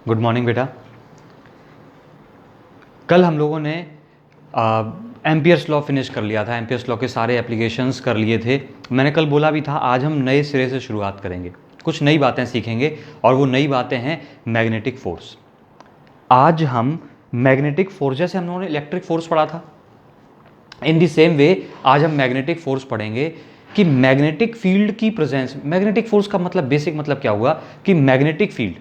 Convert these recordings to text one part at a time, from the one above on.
Good morning बेटा। कल हम लोगों ने एम्पियर्स लॉ फिनिश कर लिया था, एम्पियर्स लॉ के सारे एप्लीकेशंस कर लिए थे। मैंने कल बोला भी था आज हम नए सिरे से शुरुआत करेंगे, कुछ नई बातें सीखेंगे और वो नई बातें हैं मैग्नेटिक फोर्स। आज हम मैग्नेटिक फोर्स, जैसे हम लोगों ने इलेक्ट्रिक फोर्स पढ़ा था, इन दी सेम वे आज हम मैग्नेटिक फोर्स पढ़ेंगे कि मैग्नेटिक फील्ड की प्रेजेंस। मैग्नेटिक फोर्स का मतलब, बेसिक मतलब क्या हुआ कि मैग्नेटिक फील्ड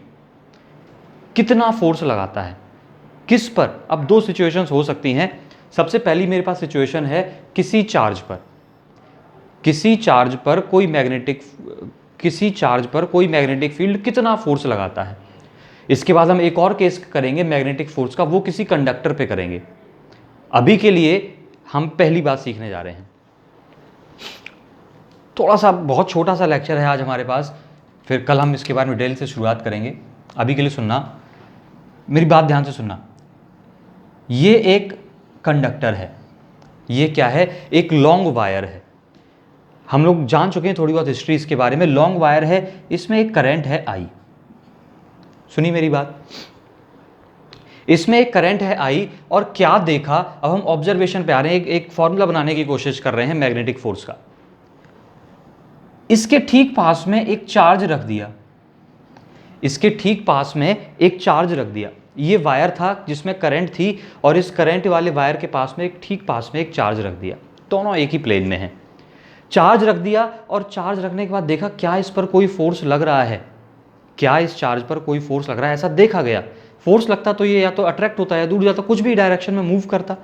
कितना फोर्स लगाता है किस पर। अब दो सिचुएशंस हो सकती हैं। सबसे पहली मेरे पास सिचुएशन है किसी चार्ज पर कोई मैग्नेटिक फील्ड कितना फोर्स लगाता है। इसके बाद हम एक और केस करेंगे मैग्नेटिक फोर्स का, वो किसी कंडक्टर पे करेंगे। अभी के लिए हम पहली बात सीखने जा रहे हैं। थोड़ा सा बहुत छोटा सा लेक्चर है आज हमारे पास, फिर कल हम इसके बारे में डिटेल से शुरुआत करेंगे। अभी के लिए सुनना, मेरी बात ध्यान से सुनना। ये एक कंडक्टर है, ये क्या है, एक लॉन्ग वायर है। हम लोग जान चुके हैं थोड़ी बहुत हिस्ट्री इसके बारे में। लॉन्ग वायर है, इसमें एक करंट है आई। सुनी मेरी बात, इसमें एक करंट है आई। और क्या देखा, अब हम ऑब्जर्वेशन पे आ रहे हैं, एक फॉर्मूला बनाने की कोशिश कर रहे हैं मैग्नेटिक फोर्स का। इसके ठीक पास में एक चार्ज रख दिया, ये वायर था जिसमें करंट थी, और इस करंट वाले वायर के पास में ठीक पास में एक चार्ज रख दिया। दोनों एक ही प्लेन में हैं। चार्ज रख दिया और चार्ज रखने के बाद देखा क्या इस पर कोई फोर्स लग रहा है, क्या इस चार्ज पर कोई फोर्स लग रहा है। ऐसा देखा गया, फोर्स लगता तो ये या तो अट्रैक्ट होता या दूर जाता, कुछ भी डायरेक्शन में मूव करता,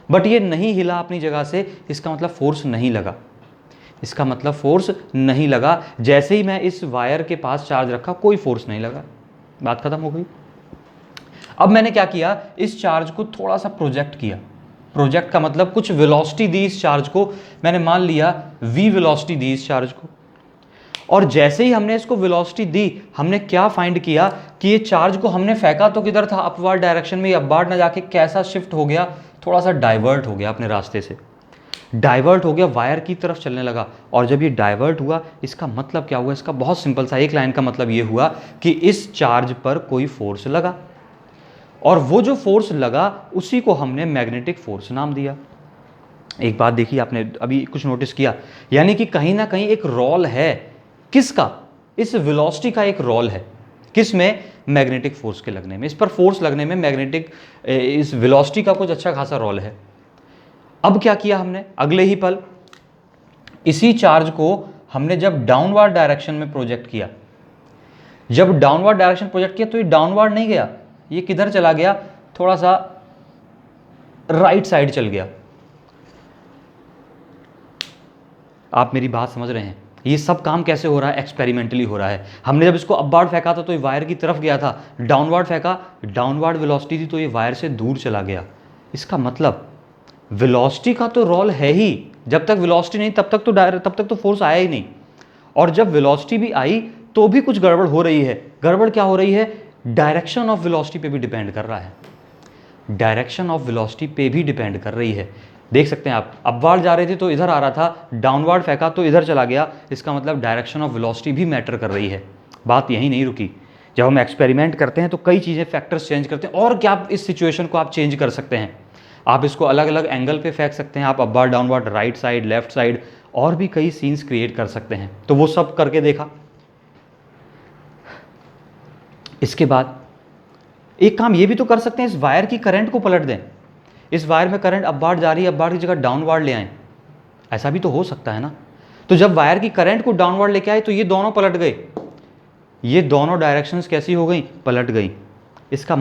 बट ये नहीं हिला अपनी जगह से। इसका मतलब फोर्स नहीं लगा। जैसे ही मैं इस वायर के पास चार्ज रखा, कोई फोर्स नहीं लगा, बात खत्म हो गई। अब मैंने क्या किया, इस चार्ज को थोड़ा सा प्रोजेक्ट किया। प्रोजेक्ट का मतलब कुछ वेलोसिटी दी इस चार्ज को, मैंने मान लिया v वेलोसिटी दी इस चार्ज को। और जैसे ही हमने इसको वेलोसिटी दी, हमने क्या फाइंड किया कि ये चार्ज को हमने फेंका तो किधर था, अपवर्ड डायरेक्शन में। अपवर्ड ना जाके कैसा शिफ्ट हो गया, थोड़ा सा डाइवर्ट हो गया अपने रास्ते से, डाइवर्ट हो गया, वायर की तरफ चलने लगा। और जब ये डाइवर्ट हुआ, इसका मतलब क्या हुआ, इसका बहुत सिंपल सा एक लाइन का मतलब ये हुआ कि इस चार्ज पर कोई फोर्स लगा, और वो जो फोर्स लगा उसी को हमने मैग्नेटिक फोर्स नाम दिया। एक बात देखिए, आपने अभी कुछ नोटिस किया, यानी कि कहीं ना कहीं एक रोल है, किसका, इस वेलोसिटी का एक रोल है, किसमें, मैग्नेटिक फोर्स के लगने में। इस पर फोर्स लगने में मैग्नेटिक, इस वेलोसिटी का कुछ अच्छा खासा रोल है। अब क्या किया हमने, अगले ही पल इसी चार्ज को हमने जब डाउनवर्ड डायरेक्शन में प्रोजेक्ट किया, तो ये डाउनवर्ड नहीं गया, ये किधर चला गया, थोड़ा सा राइट साइड चल गया। आप मेरी बात समझ रहे हैं, ये सब काम कैसे हो रहा है, एक्सपेरिमेंटली हो रहा है। हमने जब इसको अपवर्ड फेंका था तो ये वायर की तरफ गया था, डाउनवर्ड फेंका, डाउनवर्ड वेलोसिटी थी तो ये वायर से दूर चला गया। इसका मतलब वेलोसिटी का तो रोल है ही, जब तक वेलोसिटी नहीं तब तक तो फोर्स आया ही नहीं। और जब वेलोसिटी भी आई तो भी कुछ गड़बड़ हो रही है। गड़बड़ क्या हो रही है, डायरेक्शन ऑफ वेलोसिटी पे भी डिपेंड कर रहा है, देख सकते हैं आप, अपवर्ड जा रहे थे तो इधर आ रहा था, डाउनवर्ड फेंका तो इधर चला गया। इसका मतलब डायरेक्शन ऑफ वेलोसिटी भी मैटर कर रही है। बात यहीं नहीं रुकी, जब हम एक्सपेरिमेंट करते हैं तो कई चीज़ें, फैक्टर्स चेंज करते हैं। और क्या, इस सिचुएशन को आप चेंज कर सकते हैं, आप इसको अलग अलग एंगल पे फेंक सकते हैं, आप upward downward, right side, left side, और भी कई सीन्स क्रिएट कर सकते हैं। तो वो सब करके देखा। इसके बाद एक काम ये भी तो कर सकते हैं, इस वायर की करंट को पलट दें। इस वायर में करंट अपवर्ड जा रही है, अपवर्ड की जगह डाउनवर्ड ले आए, ऐसा भी तो हो सकता है ना। तो जब वायर की करंट को डाउनवर्ड लेके आए तो ये दोनों पलट गए, ये दोनों डायरेक्शंस कैसी हो गई, पलट गई। इसका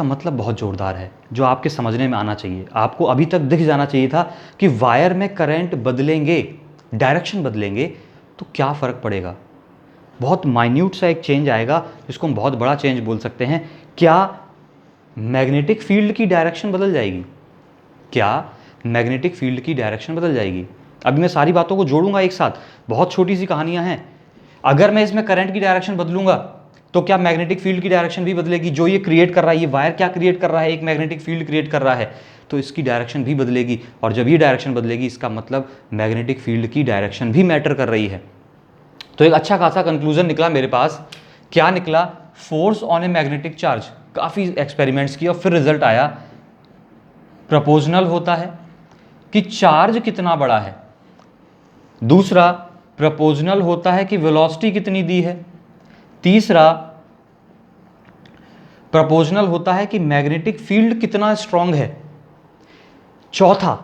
मतलब बहुत जोरदार है, जो आपके समझने में आना चाहिए। आपको अभी तक दिख जाना चाहिए था कि वायर में करंट बदलेंगे, डायरेक्शन बदलेंगे तो क्या फ़र्क पड़ेगा। बहुत माइन्यूट सा एक चेंज आएगा, जिसको हम बहुत बड़ा चेंज बोल सकते हैं। क्या मैग्नेटिक फील्ड की डायरेक्शन बदल जाएगी, अभी मैं सारी बातों को जोड़ूंगा एक साथ, बहुत छोटी सी कहानियां हैं। अगर मैं इसमें करंट की डायरेक्शन बदलूंगा तो क्या मैग्नेटिक फील्ड की डायरेक्शन भी बदलेगी। जो ये क्रिएट कर रहा है, ये वायर क्या क्रिएट कर रहा है, एक मैग्नेटिक फील्ड क्रिएट कर रहा है, तो इसकी डायरेक्शन भी बदलेगी। और जब ये डायरेक्शन बदलेगी, इसका मतलब मैग्नेटिक फील्ड की डायरेक्शन भी मैटर कर रही है। तो एक अच्छा खासा कंक्लूजन निकला मेरे पास। क्या निकला, force on a magnetic charge, काफ़ी एक्सपेरिमेंट्स किए और फिर रिजल्ट आया प्रोपोर्शनल होता है कि चार्ज कितना बड़ा है, दूसरा प्रोपोर्शनल होता है कि वेलोसिटी कितनी दी है, तीसरा प्रोपोर्शनल होता है कि मैग्नेटिक फील्ड कितना स्ट्रांग है, चौथा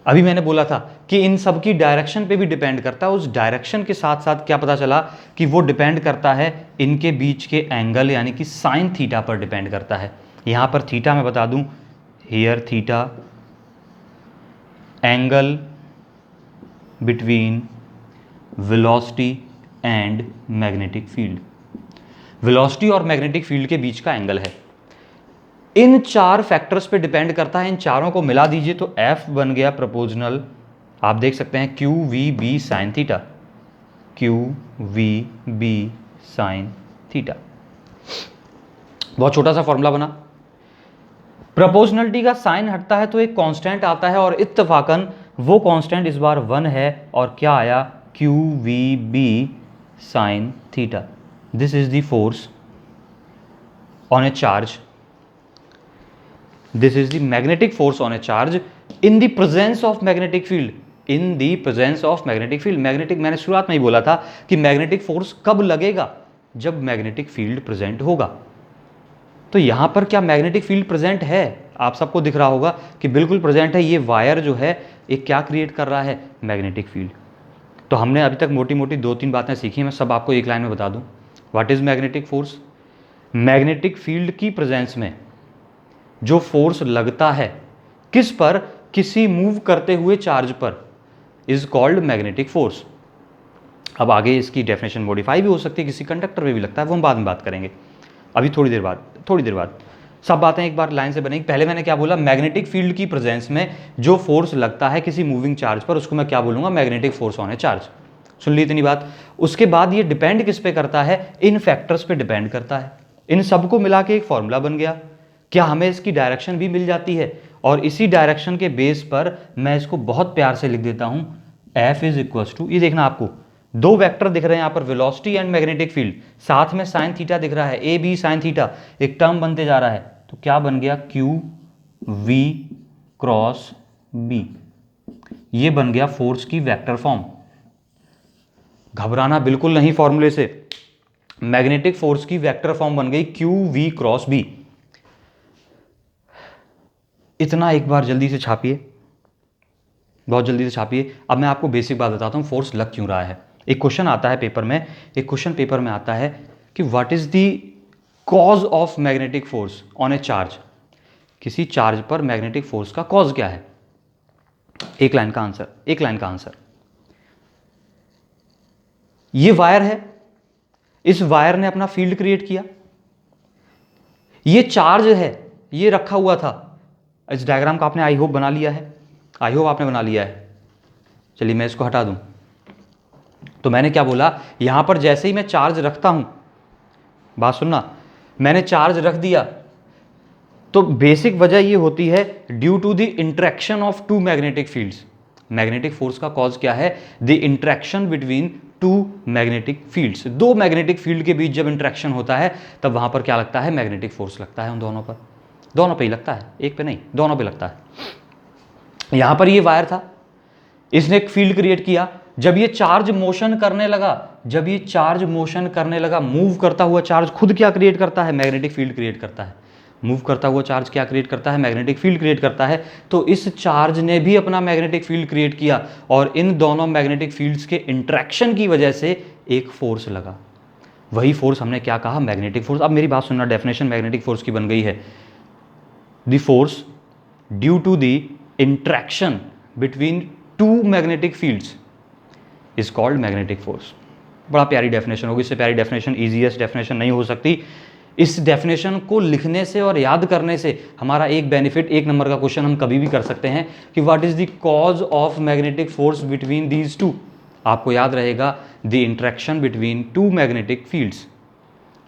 अभी मैंने बोला था कि इन सब की डायरेक्शन पे भी डिपेंड करता है, उस डायरेक्शन के साथ साथ क्या पता चला कि वो डिपेंड करता है इनके बीच के एंगल यानी कि साइन थीटा पर डिपेंड करता है। यहां पर थीटा मैं बता दूं, here theta angle between velocity and magnetic field, velocity और मैग्नेटिक फील्ड के बीच का एंगल है। इन चार फैक्टर्स पे डिपेंड करता है, इन चारों को मिला दीजिए तो F बन गया प्रोपोर्शनल, आप देख सकते हैं q v B sine theta, q v B sine theta. बहुत छोटा सा फॉर्मूला बना, प्रोपोर्शनलिटी का साइन हटता है तो एक कांस्टेंट आता है और इत्तेफाकन वो कांस्टेंट इस बार 1 है और क्या आया, q v B sine theta. This is the force on a charge, this is the magnetic force on a charge in the presence of magnetic field, in the presence of magnetic field। Magnetic, मैंने शुरुआत में ही बोला था कि magnetic force कब लगेगा, जब magnetic field present होगा। तो यहां पर क्या मैग्नेटिक फील्ड प्रेजेंट है, आप सबको दिख रहा होगा कि बिल्कुल प्रेजेंट है। ये वायर जो है एक क्या क्रिएट कर रहा है, मैग्नेटिक फील्ड। तो हमने अभी तक मोटी मोटी 2-3 बातें सीखी, मैं सब आपको एक लाइन में बता दूं। What is magnetic force, magnetic field की प्रेजेंस में जो फोर्स लगता है किस पर, किसी मूव करते हुए चार्ज पर, इज कॉल्ड मैग्नेटिक फोर्स। अब आगे इसकी डेफिनेशन मॉडिफाई भी हो सकती है, किसी कंडक्टर पे भी लगता है, वो हम बाद में बात करेंगे। अभी थोड़ी देर बाद सब बातें एक बार लाइन से बनेगी। पहले मैंने क्या बोला, मैग्नेटिक फील्ड की प्रेजेंस में जो फोर्स लगता है किसी मूविंग चार्ज पर, उसको मैं क्या बोलूंगा, magnetic force on a charge. सुन ली इतनी बात। उसके बाद ये डिपेंड किस पे करता है, इन फैक्टर्स पे डिपेंड करता है। इन सबको मिला के एक फॉर्मूला बन गया। क्या हमें इसकी डायरेक्शन भी मिल जाती है, और इसी डायरेक्शन के बेस पर मैं इसको बहुत प्यार से लिख देता हूं, F इज इक्वल टू, ये देखना आपको दो वेक्टर दिख रहे हैं यहां पर, वेलोसिटी एंड मैग्नेटिक फील्ड, साथ में साइन थीटा दिख रहा है, ए बी साइन थीटा, एक टर्म बनते जा रहा है। तो क्या बन गया, क्यू वी क्रॉस बी, ये बन गया फोर्स की वेक्टर फॉर्म। घबराना बिल्कुल नहीं फॉर्मूले से, मैग्नेटिक फोर्स की वेक्टर फॉर्म बन गई क्यू वी क्रॉस बी। इतना एक बार जल्दी से छापिए, बहुत जल्दी से छापिए। अब मैं आपको बेसिक बात बताता हूं, फोर्स लग क्यों रहा है। एक क्वेश्चन आता है पेपर में, एक क्वेश्चन पेपर में आता है कि what is the cause of magnetic force on a charge, किसी चार्ज पर मैग्नेटिक फोर्स का कॉज क्या है। एक लाइन का आंसर, एक लाइन का आंसर, ये वायर है, इस वायर ने अपना फील्ड क्रिएट किया, ये चार्ज है, ये रखा हुआ था। इस डायग्राम का आपने आई होप बना लिया है, आई होप आपने बना लिया है। चलिए मैं इसको हटा दूं। तो मैंने क्या बोला, यहां पर जैसे ही मैं चार्ज रखता हूं, बात सुनना, मैंने चार्ज रख दिया तो बेसिक वजह ये होती है due to the interaction of two magnetic fields. Magnetic force का कॉज क्या है, the interaction between two magnetic fields. दो मैग्नेटिक फील्ड के बीच जब इंटरेक्शन होता है तब वहां पर क्या लगता है, मैग्नेटिक फोर्स लगता है। उन दोनों पर, दोनों पे ही लगता है, एक पे नहीं, दोनों पे लगता है। यहां पर ये वायर था, इसने एक फील्ड क्रिएट किया। जब ये चार्ज मोशन करने लगा, जब ये चार्ज मोशन करने लगा, मूव करता हुआ चार्ज खुद क्या क्रिएट करता है, मैग्नेटिक फील्ड क्रिएट करता है। मूव करता हुआ चार्ज क्या क्रिएट करता है, मैग्नेटिक फील्ड क्रिएट करता है। तो इस चार्ज ने भी अपना मैग्नेटिक फील्ड क्रिएट किया और इन दोनों मैग्नेटिक फील्ड्स के इंटरेक्शन की वजह से एक फोर्स लगा। वही फोर्स हमने क्या कहा, मैग्नेटिक फोर्स। अब मेरी बात सुनना, डेफिनेशन मैग्नेटिक फोर्स की बन गई है, the force due to the interaction between two magnetic fields is called magnetic force. बड़ा प्यारी डेफिनेशन होगी, इससे प्यारी डेफिनेशन, इजीएस्ट डेफिनेशन नहीं हो सकती। इस डेफिनेशन को लिखने से और याद करने से हमारा एक बेनिफिट, एक नंबर का क्वेश्चन हम कभी भी कर सकते हैं कि what is the cause of magnetic force between these two. आपको याद रहेगा, the interaction between two magnetic fields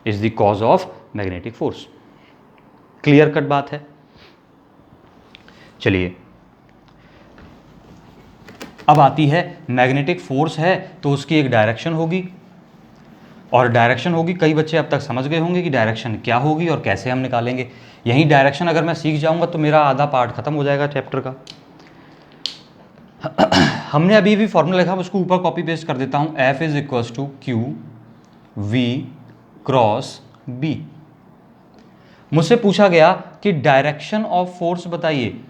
is the cause of magnetic force. Clear cut बात है। चलिए अब आती है, मैग्नेटिक फोर्स है तो उसकी एक डायरेक्शन होगी, और डायरेक्शन होगी, कई बच्चे अब तक समझ गए होंगे कि डायरेक्शन क्या होगी और कैसे हम निकालेंगे। यही डायरेक्शन अगर मैं सीख जाऊंगा तो मेरा आधा पार्ट खत्म हो जाएगा चैप्टर का। हमने अभी भी फॉर्मूला लिखा, उसको ऊपर कॉपी पेस्ट कर देता हूं। F is equal to q v cross B. मुझसे पूछा गया कि डायरेक्शन ऑफ फोर्स बताइए,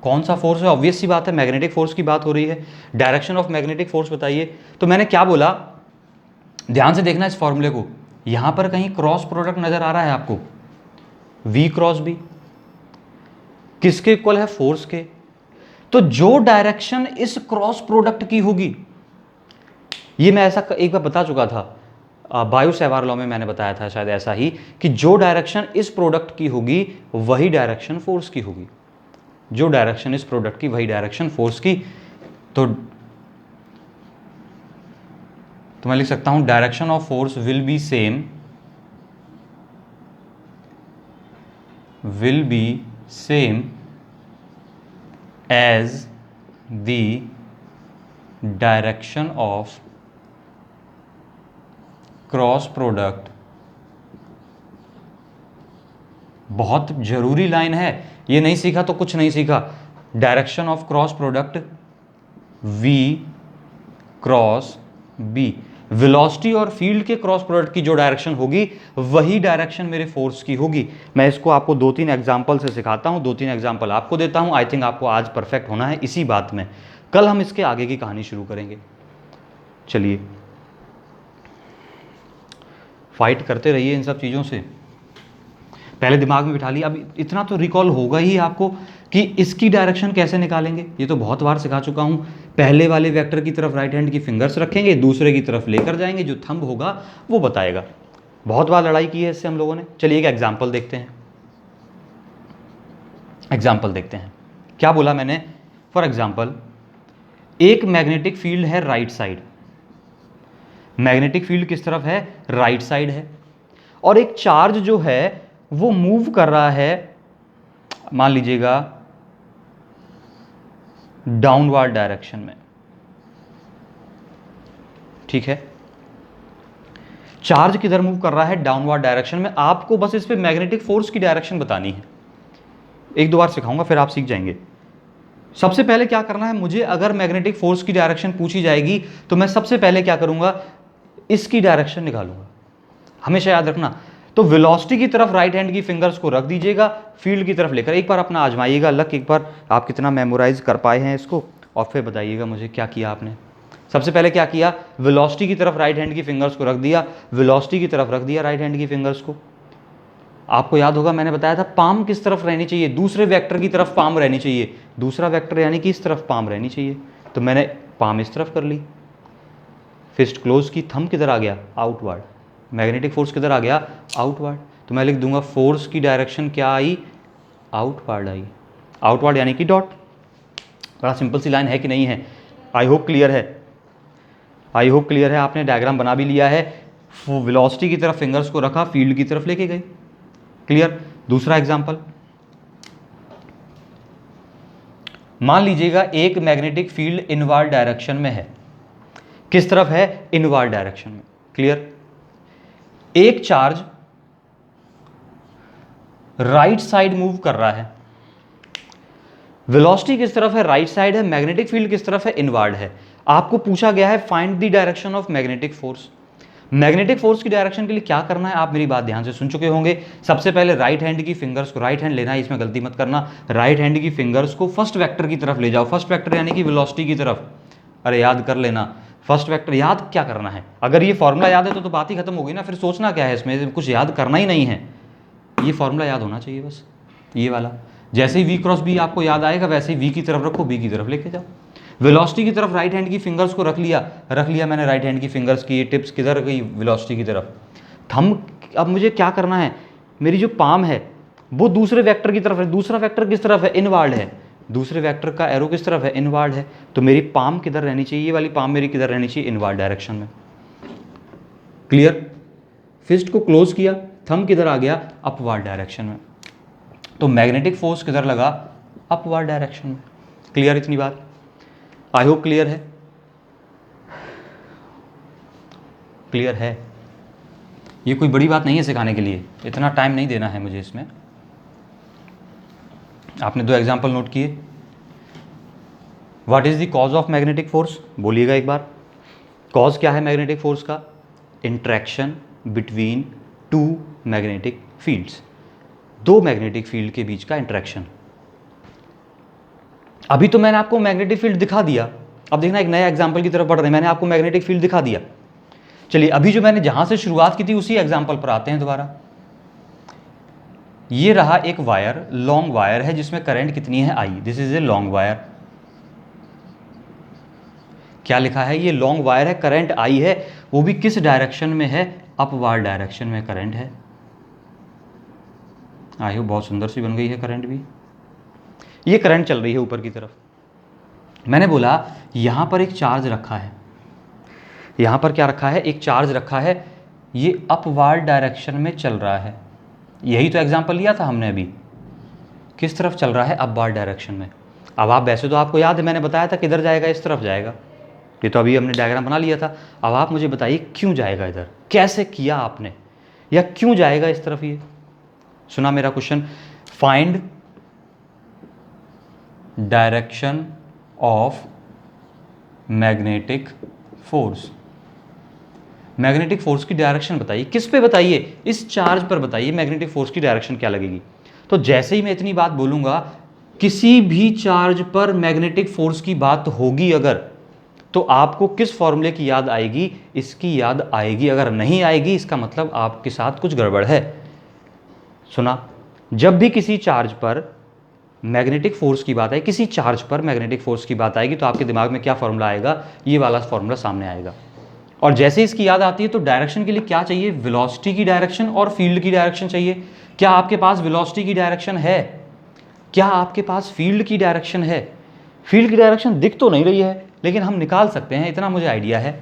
कौन सा फोर्स है। ऑब्वियस सी बात है, मैग्नेटिक फोर्स की बात हो रही है। डायरेक्शन ऑफ मैग्नेटिक फोर्स बताइए। तो मैंने क्या बोला, ध्यान से देखना इस फॉर्मूले को। यहां पर कहीं क्रॉस प्रोडक्ट नजर आ रहा है आपको, V क्रॉस बी किसके इक्वल है, फोर्स के। तो जो डायरेक्शन इस क्रॉस प्रोडक्ट की होगी, ये मैं ऐसा एक बार बता चुका था, बायो-सेवार लॉ में मैंने बताया था शायद ऐसा ही, कि जो डायरेक्शन इस प्रोडक्ट की होगी वही डायरेक्शन फोर्स की होगी। जो डायरेक्शन इस प्रोडक्ट की वही डायरेक्शन फोर्स की। तो मैं लिख सकता हूं direction of force will be same, as the direction of cross product. बहुत जरूरी लाइन है, ये नहीं सीखा तो कुछ नहीं सीखा। Direction of cross product V cross B, velocity और फील्ड के क्रॉस प्रोडक्ट की जो डायरेक्शन होगी वही डायरेक्शन मेरे फोर्स की होगी। मैं इसको आपको 2-3 एग्जांपल से सिखाता हूं, 2-3 एग्जांपल आपको देता हूं। आई थिंक आपको आज परफेक्ट होना है इसी बात में, कल हम इसके आगे की कहानी शुरू करेंगे। चलिए, फाइट करते रहिए इन सब चीज़ों से, पहले दिमाग में बिठा लिया। अब इतना तो रिकॉल होगा ही आपको कि इसकी डायरेक्शन कैसे निकालेंगे, ये तो बहुत बार सिखा चुका हूं। पहले वाले वेक्टर की तरफ राइट हैंड की फिंगर्स रखेंगे, दूसरे की तरफ लेकर जाएंगे, जो थंब होगा वो बताएगा। बहुत बार लड़ाई की है इससे हम लोगों ने। चलिए एक एग्जाम्पल देखते हैं। क्या बोला मैंने, फॉर एग्जाम्पल एक मैग्नेटिक फील्ड है राइट साइड, मैग्नेटिक फील्ड किस तरफ है, राइट साइड है, और एक चार्ज जो है वो मूव कर रहा है, मान लीजिएगा डाउनवर्ड डायरेक्शन में। ठीक है, चार्ज किधर मूव कर रहा है, डाउनवर्ड डायरेक्शन में। आपको बस इस पे मैग्नेटिक फोर्स की डायरेक्शन बतानी है। एक दो बार सिखाऊंगा फिर आप सीख जाएंगे। सबसे पहले क्या करना है मुझे, अगर मैग्नेटिक फोर्स की डायरेक्शन पूछी जाएगी तो मैं सबसे पहले क्या करूंगा, इसकी डायरेक्शन निकालूंगा। हमेशा याद रखना। तो वेलोसिटी की तरफ राइट हैंड की फिंगर्स को रख दीजिएगा, फील्ड की तरफ लेकर। एक बार अपना आजमाइएगा लक, एक बार आप कितना मेमोराइज कर पाए हैं इसको, और फिर बताइएगा मुझे क्या किया आपने। सबसे पहले क्या किया, वेलोसिटी की तरफ राइट हैंड की फिंगर्स को रख दिया, वेलोसिटी की तरफ रख दिया राइट हैंड की फिंगर्स को। आपको याद होगा मैंने बताया था पाम किस तरफ रहनी चाहिए, दूसरे वेक्टर की तरफ पाम रहनी चाहिए, दूसरा वेक्टर यानी कि इस तरफ पाम रहनी चाहिए। तो मैंने पाम इस तरफ कर ली, फिस्ट क्लोज की, थंब किधर आ गया, आउटवर्ड। मैग्नेटिक फोर्स किधर आ गया, आउटवर्ड। तो मैं लिख दूंगा फोर्स की डायरेक्शन क्या आई, आउटवर्ड आई। आउटवर्ड यानी कि डॉट। बड़ा सिंपल सी लाइन है कि नहीं है, आई होप क्लियर है। आई होप क्लियर है, आपने डायग्राम बना भी लिया है। वेलोसिटी की तरफ फिंगर्स को रखा, फील्ड की तरफ लेके गए। क्लियर। दूसरा एग्जांपल, मान लीजिएगा एक मैग्नेटिक फील्ड इनवर्ड डायरेक्शन में है। किस तरफ है, इनवर्ड डायरेक्शन में। क्लियर। एक चार्ज राइट साइड मूव कर रहा है, वेलोसिटी किस तरफ है, राइट साइड है, मैग्नेटिक फील्ड किस तरफ है, इनवर्ड है। आपको पूछा गया है find the direction of magnetic force. Magnetic force की डायरेक्शन के लिए क्या करना है, आप मेरी बात ध्यान से सुन चुके होंगे। सबसे पहले राइट हैंड की फिंगर्स को, राइट हैंड लेना है, इसमें गलती मत करना। राइट हैंड की फिंगर्स को फर्स्ट वेक्टर की तरफ ले जाओ, फर्स्ट वेक्टर यानी कि वेलोसिटी की तरफ। अरे याद कर लेना, फर्स्ट वेक्टर याद क्या करना है। अगर ये फॉर्मूला याद है तो बात ही खत्म होगी ना, फिर सोचना क्या है इसमें, कुछ याद करना ही नहीं है। ये फॉर्मूला याद होना चाहिए बस, ये वाला। जैसे ही V क्रॉस B आपको याद आएगा वैसे ही V की तरफ रखो, B की तरफ लेके जाओ। वेलोसिटी की तरफ राइट हैंड की फिंगर्स को रख लिया मैंने राइट हैंड की फिंगर्स की, ये टिप्स किधर गई, वेलोसिटी की तरफ। थंब, अब मुझे क्या करना है, मेरी जो पाम है वो दूसरे वेक्टर की तरफ है। दूसरा वेक्टर किस तरफ है, इनवर्ड है। दूसरे वेक्टर का एरो किस तरफ है, इनवर्ड है। तो मेरी पाम किधर रहनी चाहिए, ये वाली पाम मेरी किधर रहनी चाहिए, इनवर्ड डायरेक्शन में। क्लियर। फिस्ट को क्लोज किया, थंब किधर आ गया, अपवर्ड डायरेक्शन में। तो मैग्नेटिक फोर्स किधर लगा, अपवर्ड डायरेक्शन में। क्लियर इतनी बात, आई होप क्लियर है। क्लियर है? ये कोई बड़ी बात नहीं है सिखाने के लिए, इतना टाइम नहीं देना है मुझे इसमें। आपने 2 एग्जाम्पल नोट किए। What is the cause of magnetic force? बोलिएगा एक बार, कॉज क्या है मैग्नेटिक फोर्स का? Interaction between 2 magnetic fields, 2 magnetic field के बीच का इंट्रैक्शन। अभी तो मैंने आपको मैग्नेटिक फील्ड दिखा दिया, अब देखना एक नया एग्जाम्पल की तरफ बढ़ रहे हैं। मैंने आपको मैग्नेटिक फील्ड दिखा दिया। चलिए अभी जो मैंने जहां से शुरुआत की थी उसी एग्जाम्पल पर आते हैं दोबारा। ये रहा एक वायर, लॉन्ग वायर है जिसमें करंट कितनी है? I. This is a long wire. क्या लिखा है? ये लॉन्ग वायर है, करंट आई है, वो भी किस डायरेक्शन में है? अपवार्ड डायरेक्शन में करंट है। आई होप बहुत सुंदर सी बन गई है करंट भी। ये करंट चल रही है ऊपर की तरफ। मैंने बोला यहां पर एक चार्ज रखा है, यहां पर क्या रखा है? एक चार्ज रखा है, ये अपवार्ड डायरेक्शन में चल रहा है। यही तो एग्जांपल लिया था हमने अभी, किस तरफ चल रहा है? अपवार्ड डायरेक्शन में। अब आप वैसे तो आपको याद है मैंने बताया था किधर जाएगा, इस तरफ जाएगा, ये तो अभी हमने डायग्राम बना लिया था। अब आप मुझे बताइए क्यों जाएगा इधर, कैसे किया आपने, या क्यों जाएगा इस तरफ? ये सुना मेरा question? Find direction of magnetic force. Magnetic force की डायरेक्शन बताइए, किस पे बताइए? इस चार्ज पर बताइए मैग्नेटिक फोर्स की डायरेक्शन क्या लगेगी। तो जैसे ही मैं इतनी बात बोलूंगा, किसी भी चार्ज पर मैग्नेटिक फोर्स की बात होगी अगर, तो आपको किस फॉर्मूले की याद आएगी? इसकी याद आएगी। अगर नहीं आएगी इसका मतलब आपके साथ कुछ गड़बड़ है। सुना? जब भी किसी चार्ज पर मैग्नेटिक फोर्स की बात है, किसी चार्ज पर मैग्नेटिक फोर्स की बात आएगी, तो आपके दिमाग में क्या फॉर्मूला आएगा? ये वाला फॉर्मूला सामने आएगा। और जैसे इसकी याद आती है तो डायरेक्शन के लिए क्या चाहिए? वेलोसिटी की डायरेक्शन और फील्ड की डायरेक्शन चाहिए। क्या आपके पास वेलोसिटी की डायरेक्शन है? क्या आपके पास फील्ड की डायरेक्शन है? फील्ड की डायरेक्शन दिख तो नहीं रही है, लेकिन हम निकाल सकते हैं, इतना मुझे आइडिया है।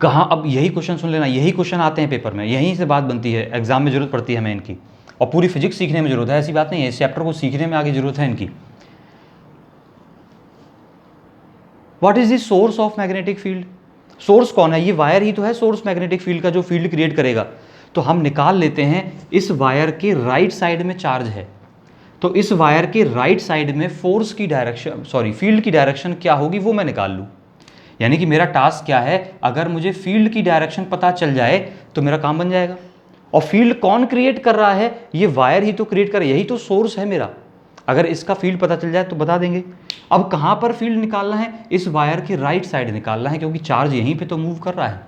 कहाँ? अब यही क्वेश्चन सुन लेना, यही क्वेश्चन आते हैं पेपर में, यहीं से बात बनती है, एग्जाम में जरूरत पड़ती है हमें इनकी, और पूरी फिजिक्स सीखने में जरूरत है, ऐसी बात नहीं है, इस चैप्टर को सीखने में आगे जरूरत है इनकी। What is the source of magnetic field? Source कौन है? ये वायर ही तो है सोर्स मैग्नेटिक फील्ड का, जो फील्ड क्रिएट करेगा। तो हम निकाल लेते हैं, इस वायर के राइट साइड में चार्ज है, तो इस वायर के राइट साइड में फोर्स की डायरेक्शन, सॉरी फील्ड की डायरेक्शन क्या होगी वो मैं निकाल लूँ। यानी कि मेरा टास्क क्या है? अगर मुझे फील्ड की डायरेक्शन पता चल जाए तो मेरा काम बन जाएगा। और फील्ड कौन क्रिएट कर रहा है? ये वायर ही तो क्रिएट कर रहा है, यही तो सोर्स है मेरा। अगर इसका फील्ड पता चल जाए तो बता देंगे। अब कहाँ पर फील्ड निकालना है? इस वायर के राइट साइड निकालना है, क्योंकि चार्ज यहीं पे तो मूव कर रहा है।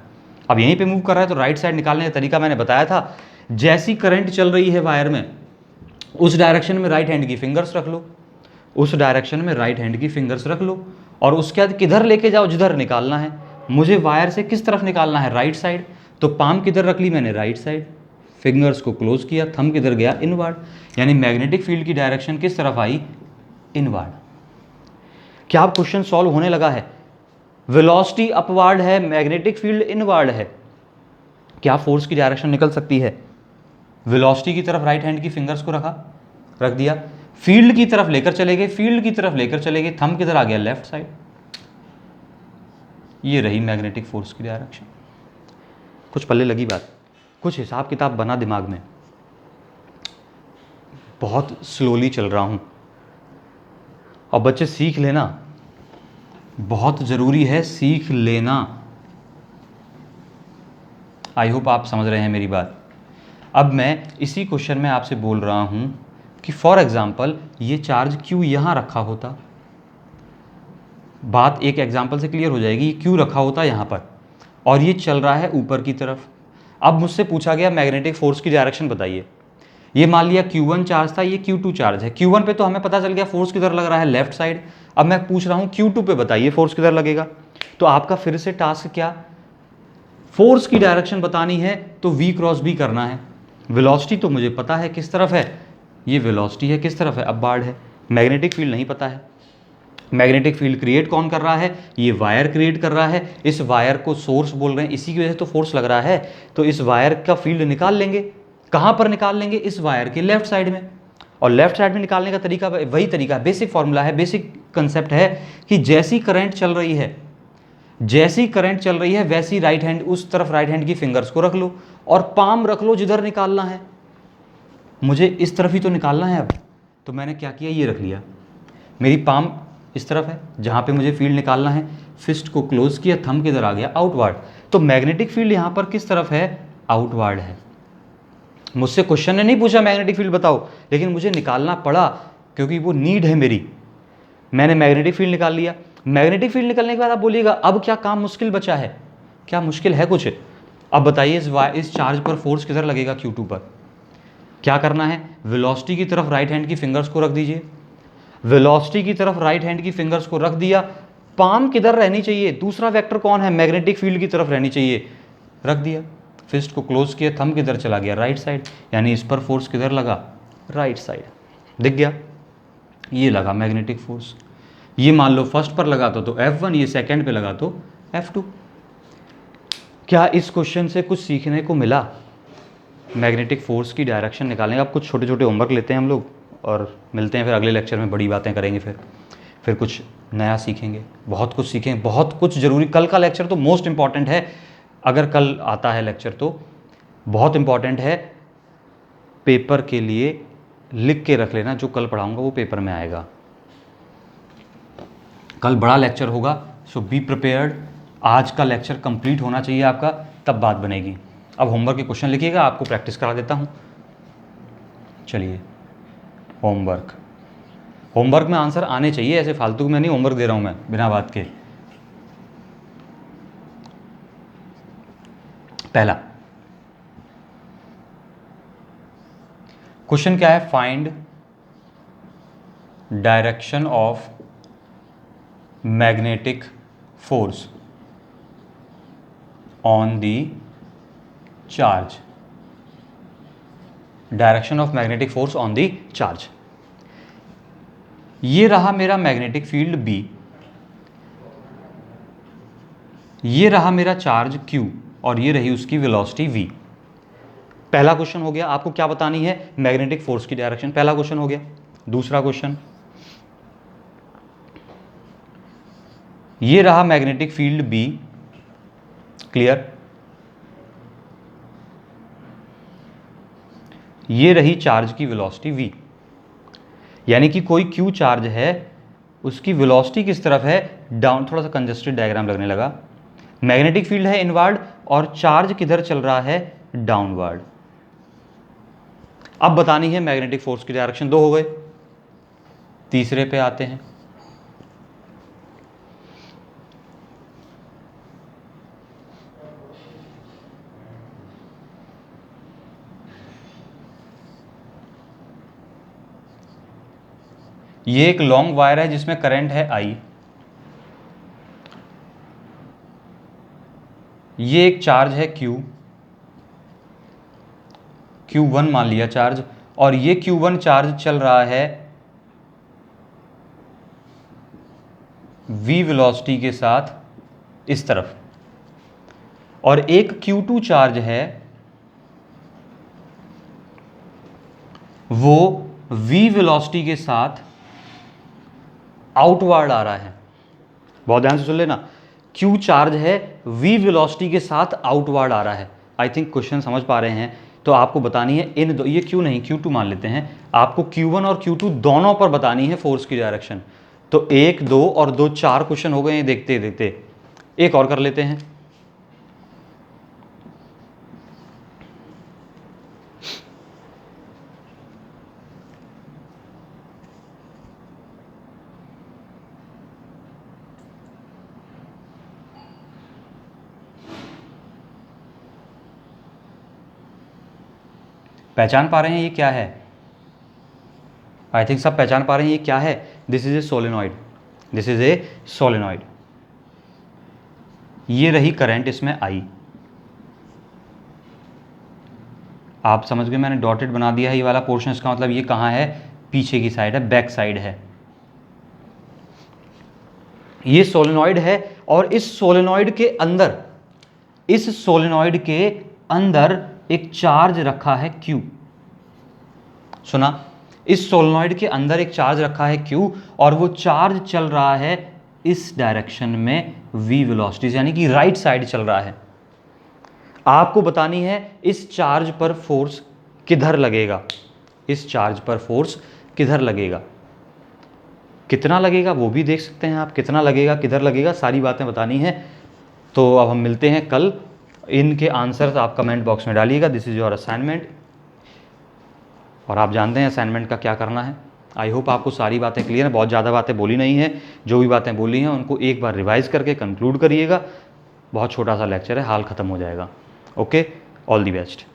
अब यहीं पे मूव कर रहा है तो राइट साइड निकालने का तरीका मैंने बताया था। जैसी करंट चल रही है वायर में, उस डायरेक्शन में राइट हैंड की फिंगर्स रख लो, उस डायरेक्शन में राइट हैंड की फिंगर्स रख लो, और उसके बाद किधर लेके जाओ? जिधर निकालना है। मुझे वायर से किस तरफ निकालना है? Right side. तो पाम किधर रख ली मैंने? Right side. फिंगर्स को क्लोज किया, थंब किधर गया? इनवर्ड। यानी मैग्नेटिक फील्ड की डायरेक्शन किस तरफ आई? इनवर्ड। क्या अब क्वेश्चन सॉल्व होने लगा है? वेलोसिटी अपवर्ड है, मैग्नेटिक फील्ड इनवर्ड है, क्या फोर्स की डायरेक्शन निकल सकती है? वेलोसिटी की तरफ राइट हैंड की फिंगर्स को रख दिया, फील्ड की तरफ लेकर चले गए, फील्ड की तरफ लेकर चले गए, थंब किधर आ गया? Left side. ये रही मैग्नेटिक फोर्स की डायरेक्शन। कुछ पल्ले लगी बात? कुछ हिसाब किताब बना दिमाग में? बहुत स्लोली चल रहा हूं, और बच्चे सीख लेना, बहुत ज़रूरी है सीख लेना। आई होप आप समझ रहे हैं मेरी बात। अब मैं इसी क्वेश्चन में आपसे बोल रहा हूं कि फॉर एग्जाम्पल ये चार्ज क्यों यहाँ रखा होता, बात एक एग्जाम्पल से क्लियर हो जाएगी। क्यों रखा होता यहाँ पर, और ये चल रहा है ऊपर की तरफ। अब मुझसे पूछा गया मैग्नेटिक फोर्स की डायरेक्शन बताइए। ये मान लिया Q1 चार्ज था, ये Q2 चार्ज है। Q1 पे तो हमें पता चल गया फोर्स किधर लग रहा है? Left side. अब मैं पूछ रहा हूँ Q2 पे बताइए फोर्स किधर लगेगा। तो आपका फिर से टास्क क्या? फोर्स की डायरेक्शन बतानी है तो V क्रॉस B करना है। वेलोसिटी तो मुझे पता है किस तरफ है, ये वेलोसिटी है, किस तरफ है? अपवर्ड है। मैग्नेटिक फील्ड नहीं पता है। मैग्नेटिक फील्ड क्रिएट कौन कर रहा है? ये वायर क्रिएट कर रहा है। इस वायर को सोर्स बोल रहे हैं, इसी की वजह से तो फोर्स लग रहा है। तो इस वायर का फील्ड निकाल लेंगे। कहाँ पर निकाल लेंगे? इस वायर के लेफ्ट साइड में। और लेफ्ट साइड में निकालने का तरीका वही तरीका, बेसिक फॉर्मूला है, बेसिक कंसेप्ट है कि जैसी करंट चल रही है, जैसी करंट चल रही है वैसी राइट हैंड, उस तरफ राइट हैंड की फिंगर्स को रख लो और पाम रख लो जिधर निकालना है। मुझे इस तरफ ही तो निकालना है अब, तो मैंने क्या किया, ये रख लिया। मेरी पाम इस तरफ है जहाँ पे मुझे फील्ड निकालना है, फिस्ट को क्लोज किया, थंब किधर आ गया, आउटवर्ड। तो मैग्नेटिक फील्ड यहाँ पर किस तरफ है, आउटवर्ड है। मुझसे क्वेश्चन ने नहीं पूछा मैग्नेटिक फील्ड बताओ, लेकिन मुझे निकालना पड़ा क्योंकि वो नीड है मेरी। मैंने मैग्नेटिक फील्ड निकाल लिया। मैग्नेटिक फील्ड निकलने के बाद आप बोलिएगा अब क्या काम मुश्किल बचा है, क्या मुश्किल है कुछ? अब बताइए इस चार्ज पर फोर्स किधर लगेगा, Q2 पर। क्या करना है, वेलोसिटी की तरफ राइट हैंड की फिंगर्स को रख दीजिए। वेलोसिटी की तरफ राइट हैंड की फिंगर्स को रख दिया, पाम किधर रहनी चाहिए, दूसरा वेक्टर कौन है, मैग्नेटिक फील्ड की तरफ रहनी चाहिए, रख दिया। फिस्ट को क्लोज किया, थंब किधर चला गया, राइट साइड, यानी इस पर फोर्स किधर लगा, राइट साइड। दिख गया, ये लगा मैग्नेटिक फोर्स। ये मान लो फर्स्ट पर लगा तो F1, ये सेकंड पे लगा तो F2। क्या इस क्वेश्चन से कुछ सीखने को मिला? मैग्नेटिक फोर्स की डायरेक्शन निकालने का। अब कुछ छोटे छोटे होमवर्क लेते हैं हम लोग और मिलते हैं फिर अगले लेक्चर में, बड़ी बातें करेंगे, फिर कुछ नया सीखेंगे, बहुत कुछ सीखेंगे, बहुत कुछ ज़रूरी। कल का लेक्चर तो मोस्ट इम्पॉर्टेंट है, अगर कल आता है लेक्चर तो बहुत इम्पॉर्टेंट है, पेपर के लिए लिख के रख लेना, जो कल पढ़ाऊंगा वो पेपर में आएगा। कल बड़ा लेक्चर होगा, सो बी प्रिपेयर्ड। आज का लेक्चर कंप्लीट होना चाहिए आपका, तब बात बनेगी। अब होमवर्क के क्वेश्चन लिखिएगा, आपको प्रैक्टिस करा देता हूँ। चलिए होमवर्क में आंसर आने चाहिए, ऐसे फालतू में नहीं होमवर्क दे रहा हूँ मैं बिना बात के। पहला क्वेश्चन क्या है, find direction of magnetic force on the charge. Direction of magnetic force on the charge. ये रहा मेरा मैग्नेटिक फील्ड B, ये रहा मेरा चार्ज Q, और ये रही उसकी वेलोसिटी V। पहला क्वेश्चन हो गया, आपको क्या बतानी है, मैग्नेटिक फोर्स की डायरेक्शन। पहला क्वेश्चन हो गया। दूसरा क्वेश्चन, ये रहा मैग्नेटिक फील्ड B, क्लियर। ये रही चार्ज की वेलोसिटी V, यानी कि कोई Q चार्ज है, उसकी वेलोसिटी किस तरफ है, डाउन। थोड़ा सा कंजस्टेड डायग्राम लगने लगा। मैग्नेटिक फील्ड है इनवर्ड और चार्ज किधर चल रहा है, डाउनवर्ड। अब बतानी है मैग्नेटिक फोर्स की डायरेक्शन। दो हो गए, तीसरे पे आते हैं। ये एक लॉन्ग वायर है जिसमें करंट है I। ये एक चार्ज है Q1 मान लिया चार्ज, और ये Q1 चार्ज चल रहा है V वेलोसिटी के साथ इस तरफ, और एक Q2 चार्ज है, वो V वेलोसिटी के साथ आउटवर्ड आ रहा है। बहुत ध्यान से सुन लेना, Q चार्ज है, V वेलोसिटी के साथ आउटवर्ड आ रहा है। आई थिंक क्वेश्चन समझ पा रहे हैं। तो आपको बतानी है इन दो, ये Q नहीं Q2 मान लेते हैं, आपको Q1 और Q2 दोनों पर बतानी है फोर्स की डायरेक्शन। तो 1, 2 और 2, 4 क्वेश्चन हो गए हैं देखते देखते। एक और कर लेते हैं। पहचान पा रहे हैं ये क्या है? आई थिंक सब पहचान पा रहे हैं ये क्या है। This is A solenoid, this is A solenoid. ये रही करंट इसमें I। आप समझ गए, मैंने डॉटेड बना दिया है ये वाला पोर्शन। इसका मतलब ये कहाँ है, पीछे की साइड है, बैक साइड है। ये सोलेनॉइड है और इस सोलेनॉइड के अंदर, इस सोलेनॉइड के अंदर एक चार्ज रखा है Q। सुना, इस सोलेनॉइड के अंदर एक चार्ज रखा है Q, और वो चार्ज चल रहा है इस डायरेक्शन में v वेलोसिटी यानी कि राइट साइड चल रहा है। आपको बतानी है इस चार्ज पर फोर्स किधर लगेगा, इस चार्ज पर फोर्स किधर लगेगा, कितना लगेगा वो भी देख सकते हैं आप, कितना लगेगा किधर लगेगा, सारी बातें बतानी है। तो अब हम मिलते हैं कल। इनके आंसर्स आप कमेंट बॉक्स में डालिएगा। दिस इज़ योर असाइनमेंट, और आप जानते हैं असाइनमेंट का क्या करना है। आई होप आपको सारी बातें क्लियर हैं, बहुत ज़्यादा बातें बोली नहीं है, जो भी बातें बोली हैं उनको एक बार रिवाइज करके कंक्लूड करिएगा। बहुत छोटा सा लेक्चर है, हाल ख़त्म हो जाएगा। Okay, all the best.